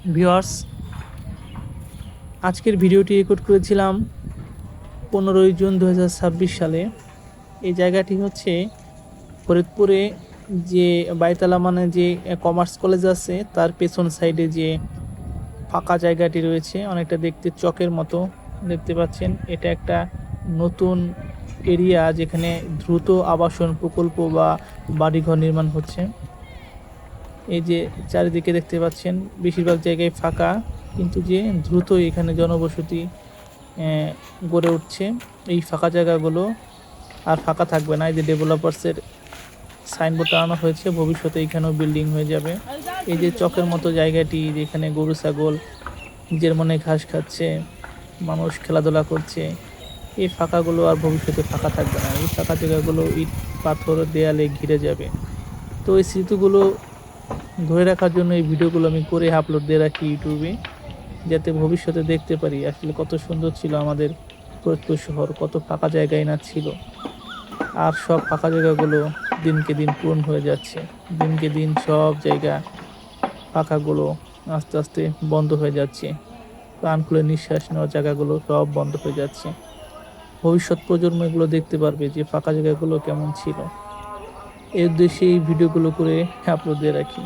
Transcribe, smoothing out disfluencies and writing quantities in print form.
Viewers, আজকের ভিডিওটি record করেছিলাম 15 জুন 2026 সালে। এই জায়গাটি হচ্ছে ফরিদপুরে যে বাইতলা মানে যে কমার্স কলেজ আছে তার পেছন সাইডে যে ফাঁকা জায়গাটি রয়েছে, অনেকটা দেখতে চকের মতো দেখতে পাচ্ছেন। এটা একটা নতুন এরিয়া যেখানে দ্রুত আবাসন প্রকল্প বা বাড়িঘর নির্মাণ হচ্ছে। এই যে চারিদিকে দেখতে পাচ্ছেন বেশিরভাগ জায়গায় ফাঁকা, কিন্তু যে দ্রুতই এখানে জনবসতি গড়ে উঠছে। এই ফাঁকা জায়গাগুলো আর ফাঁকা থাকবে না। এই যে ডেভেলপার্সের সাইনবোর্ড টানানো হয়েছে, ভবিষ্যতে এখানেও বিল্ডিং হয়ে যাবে। এই যে চকের মতো জায়গাটি, যেখানে গরু ছাগল নিজের মনে ঘাস খাচ্ছে, মানুষ খেলাধুলা করছে, এই ফাঁকাগুলো আর ভবিষ্যতে ফাঁকা থাকবে না। এই ফাঁকা জায়গাগুলো ইট পাথর দেয়ালে ঘিরে যাবে। তো এই স্মৃতিগুলো ধরে রাখার জন্য এই ভিডিওগুলো আমি করে আপলোড দিয়ে রাখি ইউটিউবে, যাতে ভবিষ্যতে দেখতে পারি আসলে কত সুন্দর ছিল আমাদের ফরিদপুর শহর, কত ফাঁকা জায়গায় না ছিল। আর সব ফাঁকা জায়গাগুলো দিনকে দিন পূরণ হয়ে যাচ্ছে। দিনকে দিন সব জায়গা ফাঁকাগুলো আস্তে আস্তে বন্ধ হয়ে যাচ্ছে। প্রাণ খুলে নিঃশ্বাস নেওয়ার জায়গাগুলো সব বন্ধ হয়ে যাচ্ছে। ভবিষ্যৎ প্রজন্ম এগুলো দেখতে পারবে যে ফাঁকা জায়গাগুলো কেমন ছিল। এই উদ্দেশ্যে এই ভিডিওগুলো করে আপলোড দিয়ে রাখি।